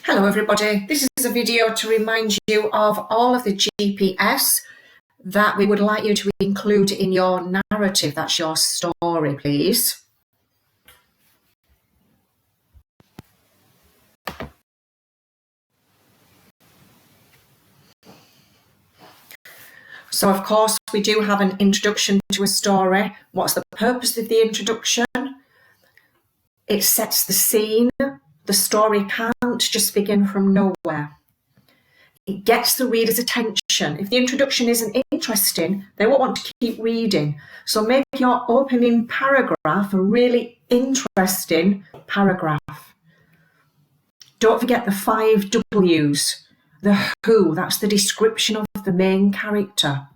Hello everybody, this is a video to remind you of all of the GPS that we would like you to include in your narrative, that's your story please. So of course we do have an introduction to a story. What's the purpose of the introduction? It sets the scene. The story can't just begin from nowhere. It gets the reader's attention. If the introduction isn't interesting, they won't want to keep reading. So make your opening paragraph a really interesting paragraph. Don't forget the 5 W's. The who, that's the description of the main character.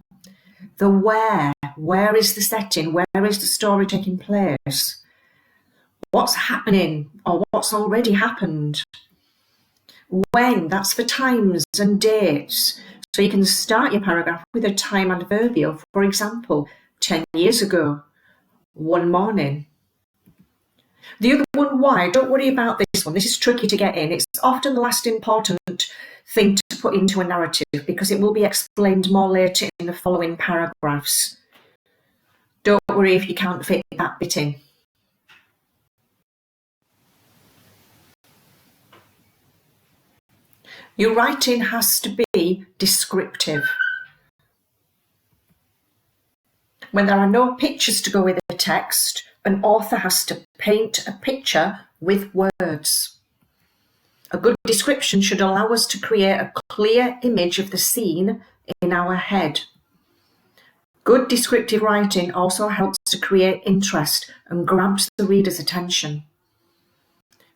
The where is the setting? Where is the story taking place? What's happening or what's already happened? When, that's for times and dates. So you can start your paragraph with a time adverbial. For example, 10 years ago, one morning. The other one, why? Don't worry about this one. This is tricky to get in. It's often the last important thing to put into a narrative because it will be explained more later in the following paragraphs. Don't worry if you can't fit that bit in. Your writing has to be descriptive. When there are no pictures to go with the text, an author has to paint a picture with words. A good description should allow us to create a clear image of the scene in our head. Good descriptive writing also helps to create interest and grabs the reader's attention.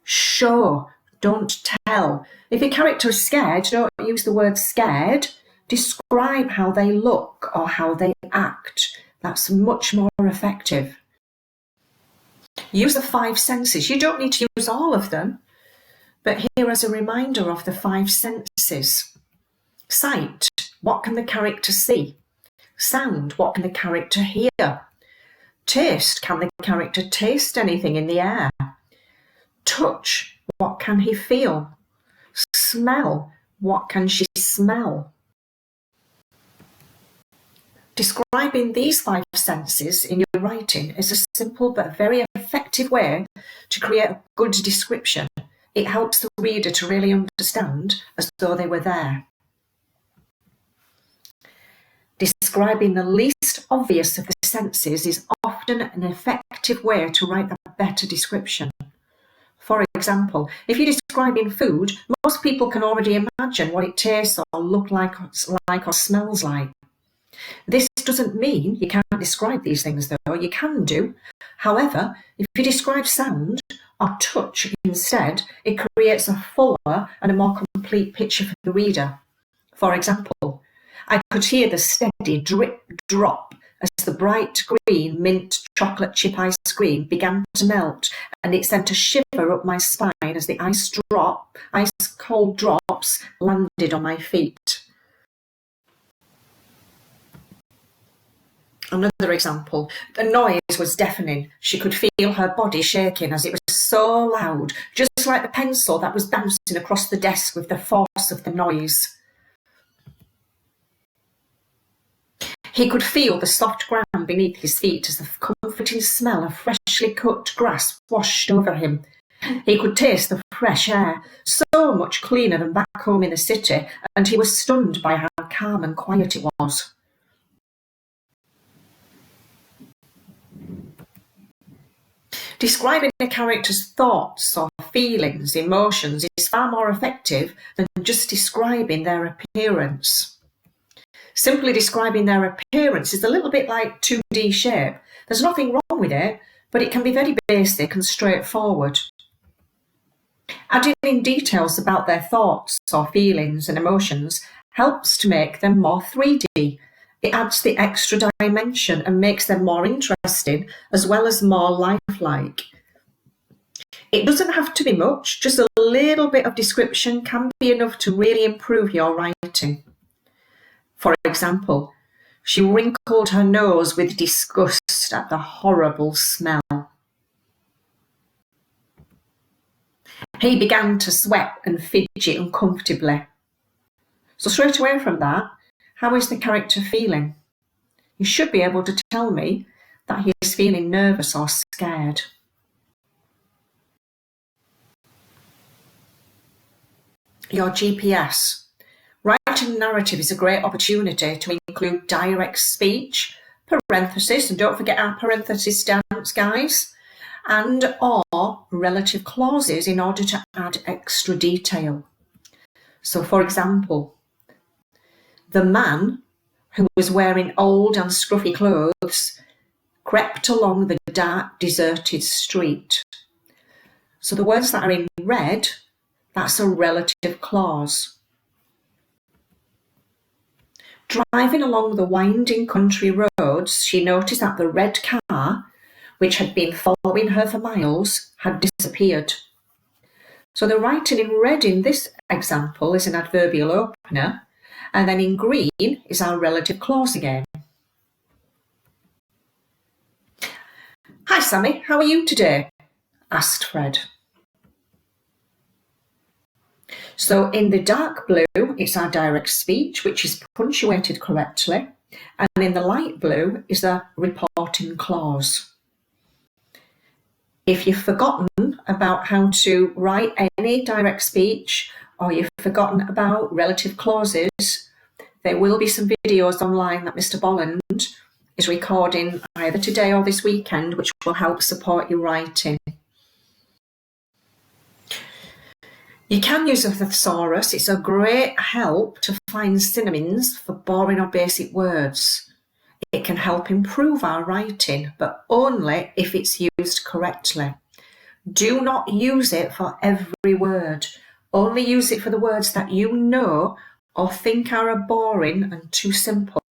Show, don't tell. If a character is scared, don't use the word scared. Describe how they look or how they act. That's much more effective. Use the 5 senses. You don't need to use all of them, but here as a reminder of the 5 senses. Sight, what can the character see? Sound, what can the character hear? Taste, can the character taste anything in the air? Touch, what can he feel? Smell, what can she smell? Describing these 5 senses in your writing is a simple but very effective way to create a good description. It helps the reader to really understand as though they were there. Describing the least obvious of the senses is often an effective way to write a better description. For example, if you're describing food, most people can already imagine what it tastes or looks like or smells like. This doesn't mean you can't describe these things though, you can do. However, if you describe sound or touch instead, it creates a fuller and a more complete picture for the reader. For example, I could hear the steady drip drop as the bright green mint chocolate chip ice cream began to melt, and it sent a shiver up my spine as the ice cold drops landed on my feet. Another example, the noise was deafening. She could feel her body shaking as it was so loud, just like the pencil that was bouncing across the desk with the force of the noise. He could feel the soft ground beneath his feet as the comforting smell of freshly cut grass washed over him. He could taste the fresh air, so much cleaner than back home in the city, and he was stunned by how calm and quiet it was. Describing a character's thoughts or feelings, emotions is far more effective than just describing their appearance. Simply describing their appearance is a little bit like 2D shape. There's nothing wrong with it, but it can be very basic and straightforward. Adding in details about their thoughts or feelings and emotions helps to make them more 3D. It adds the extra dimension and makes them more interesting as well as more lifelike. It doesn't have to be much, just a little bit of description can be enough to really improve your writing. For example, she wrinkled her nose with disgust at the horrible smell. He began to sweat and fidget uncomfortably. So straight away from that, how is the character feeling? You should be able to tell me that he is feeling nervous or scared. Your GPS. Writing narrative is a great opportunity to include direct speech, parentheses, and don't forget our parentheses stance, guys, and or relative clauses in order to add extra detail. So, for example, the man who was wearing old and scruffy clothes crept along the dark, deserted street. So the words that are in red, that's a relative clause. Driving along the winding country roads, she noticed that the red car, which had been following her for miles, had disappeared. So the writing in red in this example is an adverbial opener, and then in green is our relative clause again. "Hi Sammy, how are you today?" asked Fred. So in the dark blue, it's our direct speech, which is punctuated correctly, and in the light blue is the reporting clause. If you've forgotten about how to write any direct speech, or you've forgotten about relative clauses, there will be some videos online that Mr. Bolland is recording either today or this weekend, which will help support your writing. You can use a thesaurus. It's a great help to find synonyms for boring or basic words. It can help improve our writing, but only if it's used correctly. Do not use it for every word. Only use it for the words that you know or think are boring and too simple